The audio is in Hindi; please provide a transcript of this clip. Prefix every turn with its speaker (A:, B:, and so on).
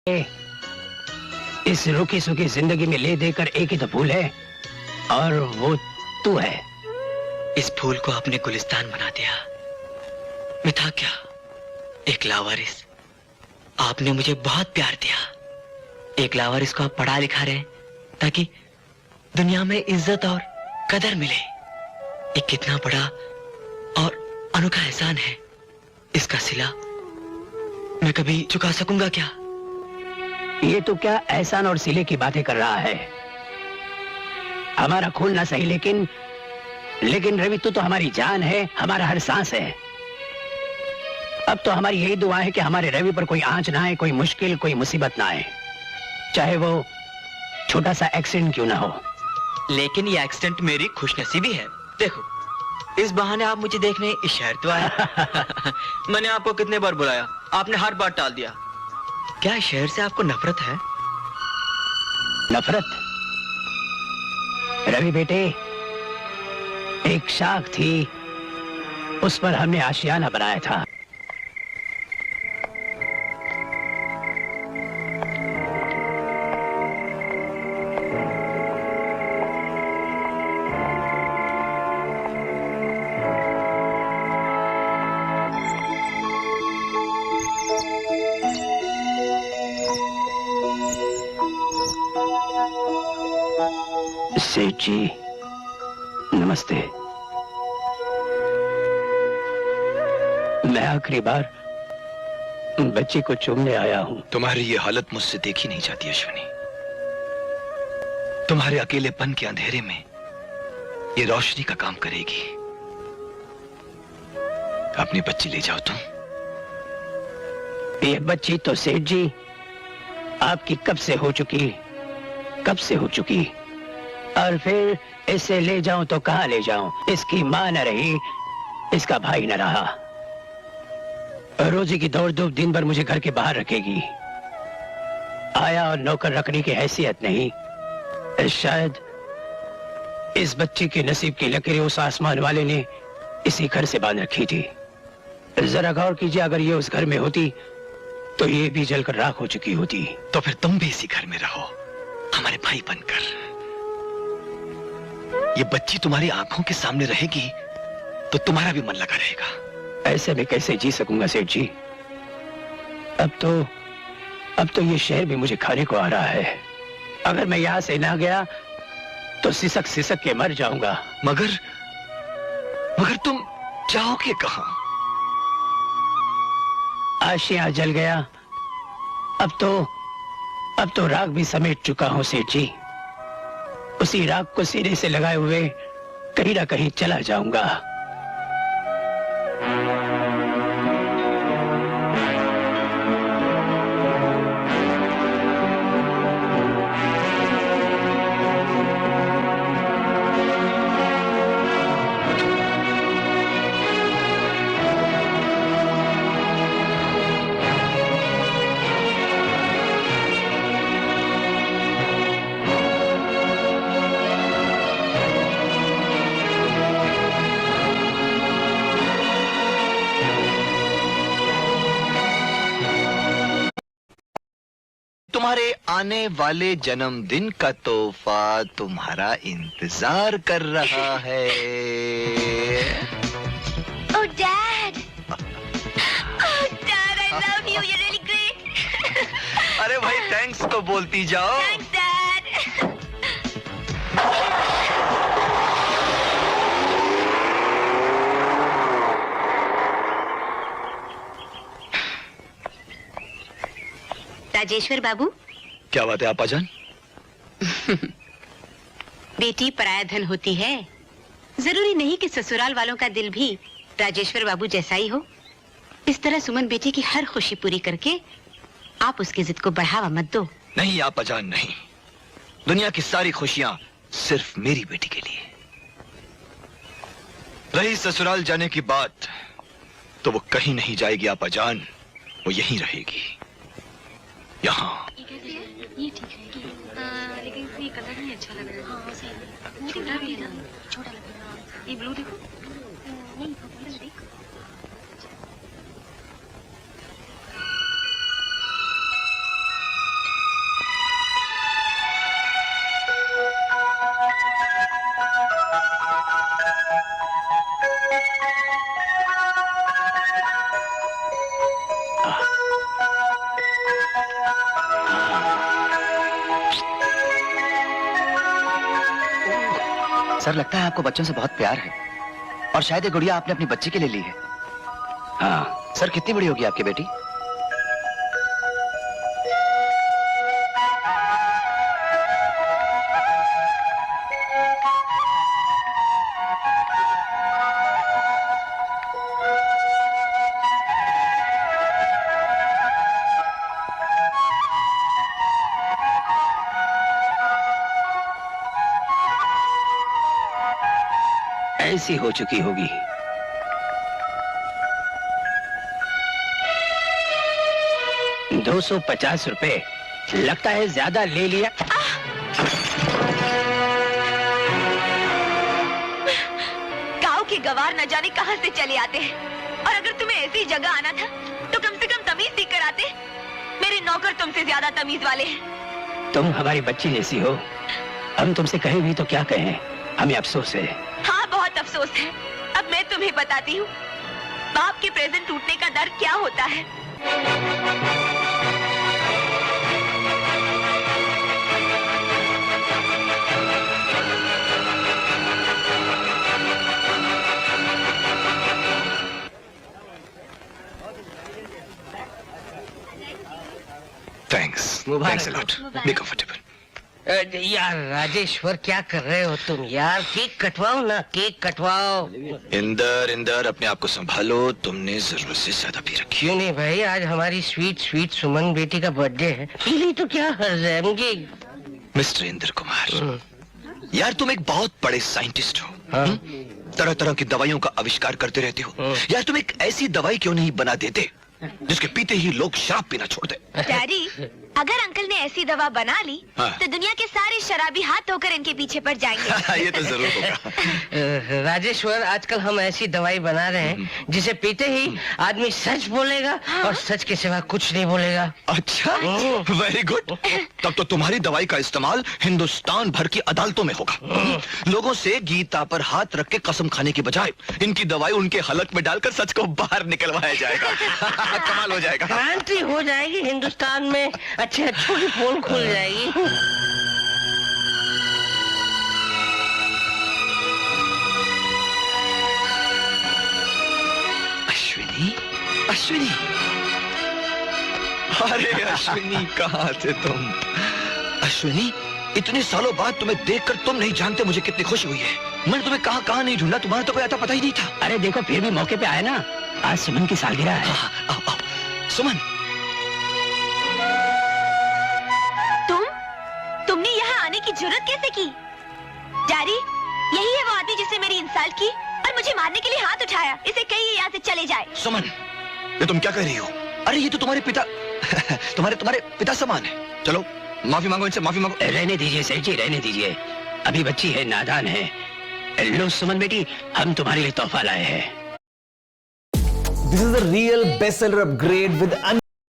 A: इस रुकी सुखी जिंदगी में ले देकर एक ही तो फूल है और वो तू है।
B: इस फूल को आपने गुलिस्तान बना दिया। मैं था क्या, एक लावारिस। आपने मुझे बहुत प्यार दिया। एक लावारिस को आप पढ़ा लिखा रहे ताकि दुनिया में इज्जत और कदर मिले। एक कितना बड़ा और अनोखा एहसान है। इसका सिला मैं कभी चुका सकूंगा क्या?
A: ये तो क्या एहसान और सिले की बातें कर रहा है। हमारा खून ना सही लेकिन रवि तू तो हमारी जान है, हमारा हर सांस है। अब तो हमारी यही दुआ है कि हमारे रवि पर कोई आंच ना आए, कोई मुश्किल, कोई मुसीबत ना आए, चाहे वो छोटा सा एक्सीडेंट क्यों ना हो।
B: लेकिन ये एक्सीडेंट मेरी खुशनसीबी है। देखो, इस बहाने आप मुझे देखने इस शहर तो आए। मैंने आपको कितने बार बुलाया, आपने हर बार टाल दिया। क्या शहर से आपको नफरत है?
A: नफरत? रवि बेटे, एक शाख थी, उस पर हमने आशियाना बनाया था। सेठ जी नमस्ते। मैं आखिरी बार बच्ची को चूमने आया हूं।
C: तुम्हारी ये हालत मुझसे देखी नहीं जाती अश्विनी। तुम्हारे अकेलेपन के अंधेरे में ये रोशनी का काम करेगी। अपनी बच्ची ले जाओ तुम।
A: ये बच्ची तो सेठ जी आपकी कब से हो चुकी, और फिर इसे ले जाऊं तो कहां ले जाऊं? इसकी मां न रही, इसका भाई न रहा। रोजी की दौड़ धूप दिन भर मुझे घर के बाहर रखेगी। आया और नौकर रखने की हैसियत नहीं। शायद इस बच्ची के नसीब की लकीरें उस आसमान वाले ने इसी घर से बांध रखी थी। जरा गौर कीजिए, अगर ये उस घर में होती तो ये भी जलकर राख हो चुकी होती।
C: तो फिर तुम भी इसी घर में रहो, हमारे भाई बनकर। ये बच्ची तुम्हारी आंखों के सामने रहेगी तो तुम्हारा भी मन लगा रहेगा।
A: ऐसे में कैसे जी सकूंगा सेठ जी? अब तो ये शहर भी मुझे खाने को आ रहा है। अगर मैं यहां से ना गया तो सिसक सिसक के मर जाऊंगा।
C: मगर तुम जाओगे कहां?
A: आशियां जल गया, अब तो राख भी समेट चुका हूं सेठ जी। उसी राख को सीने से लगाए हुए कहीं ना कहीं चला जाऊंगा।
C: तुम्हारे आने वाले जन्मदिन का तोहफा तुम्हारा इंतजार कर रहा है।
D: Oh, Dad! Oh, Dad, I love you. You're really great.
C: अरे भाई थैंक्स तो बोलती जाओ।
D: Thanks, Dad. राजेश्वर बाबू।
C: क्या बात है आपा जान?
D: बेटी पराया धन होती है। जरूरी नहीं कि ससुराल वालों का दिल भी राजेश्वर बाबू जैसा ही हो। इस तरह सुमन बेटी की हर खुशी पूरी करके आप उसकी जिद को बढ़ावा मत दो।
C: नहीं आपा जान नहीं, दुनिया की सारी खुशियां सिर्फ मेरी बेटी के लिए। रही ससुराल जाने की बात तो वो कहीं नहीं जाएगी आपा जान, वो यहीं रहेगी, यहाँ।
D: ये ठीक है लेकिन ये कलर नहीं अच्छा लग रहा है। छोटा भी है ना, छोटा लग रहा है। ये ब्लू देखो। नहीं देखो।
E: सर, लगता है आपको बच्चों से बहुत प्यार है और शायद ये गुड़िया आपने अपनी बच्ची के लिए ली है।
A: हाँ।
E: सर, कितनी बड़ी होगी आपकी बेटी?
A: ऐसी हो चुकी होगी। ₹250 लगता है ज्यादा ले लिया।
F: गांव के गवार न जाने कहां से चले आते हैं, और अगर तुम्हें ऐसी जगह आना था तो कम से कम तमीज सीख कर आते। मेरे नौकर तुमसे ज्यादा तमीज वाले हैं।
A: तुम हमारी बच्ची जैसी हो, हम तुमसे कहे भी तो क्या कहें, हमें अफसोस है।
F: हाँ, बहुत अफसोस है। अब मैं तुम्हें बताती हूँ बाप के प्रेजेंट टूटने का दर्द क्या होता है।
C: Thanks, thanks a lot. Be comfortable.
G: यार राजेश्वर, क्या कर रहे हो तुम यार? केक कटवाओ ना, केक कटवाओ।
C: इंदर अपने आप को संभालो, तुमने जरूरत से ज्यादा पी रखी।
G: क्यों नहीं भाई, आज हमारी स्वीट स्वीट सुमन बेटी का बर्थडे है, पी तो क्या हर्ज है मुझे।
C: मिस्टर इंदर कुमार, यार तुम एक बहुत बड़े साइंटिस्ट हो।
G: हाँ?
C: तरह तरह की दवाइयों का आविष्कार करते रहते हो। यार तुम एक ऐसी दवाई क्यों नहीं बना देते जिसके पीते ही लोग शराब पीना छोड़ दे।
F: डैडी, अगर अंकल ने ऐसी दवा बना ली
C: हाँ।
F: तो दुनिया के सारे शराबी हाथ धोकर इनके पीछे पड़ जाएंगे।
C: ये तो जरूर होगा।
G: राजेश्वर, आजकल हम ऐसी दवाई बना रहे हैं जिसे पीते ही आदमी सच बोलेगा और सच के सिवा कुछ नहीं बोलेगा।
C: अच्छा, वेरी गुड। तब तो तुम्हारी दवाई का इस्तेमाल हिंदुस्तान भर की अदालतों में होगा। लोगों से गीता पर हाथ रख के कसम खाने की बजाय इनकी दवाई उनके हलक में डालकर सच को बाहर निकलवाया जाएगा। कमाल हो जाएगा।
G: क्रांति हो जाएगी हिंदुस्तान में, अच्छे अच्छों की पोल खुल जाएगी।
C: अश्विनी, अश्विनी, अरे अश्विनी, कहाँ थे तुम? अश्विनी, इतने सालों बाद तुम्हें देखकर तुम नहीं जानते मुझे कितनी खुशी हुई है। मैंने तुम्हें कहाँ नहीं ढूंढा, तुम्हारा तो कोई आता पता ही नहीं था।
A: अरे देखो, फिर भी मौके पे आए ना। आज सुमन की सालगिरह है।
C: आओ, आओ। सुमन,
F: तुमने यहाँ आने की जरूरत कैसे की? डैडी, यही है वो आदमी जिसने मेरी इंसल्ट की और मुझे मारने के लिए हाथ उठाया। इसे कहिए यहाँ से चले जाए।
C: सुमन, ये तुम क्या कह रही हो? अरे ये तो तुम्हारे पिता तुम्हारे पिता समान है। चलो माफी मांगो इनसे, माफी मांगो।
A: रहने दीजिए सेठ जी, रहने दीजिए। अभी बच्ची है, नादान है। लो सुमन बेटी, हम तुम्हारे लिए तोहफा लाए हैं।
H: This is a real bestseller upgrade with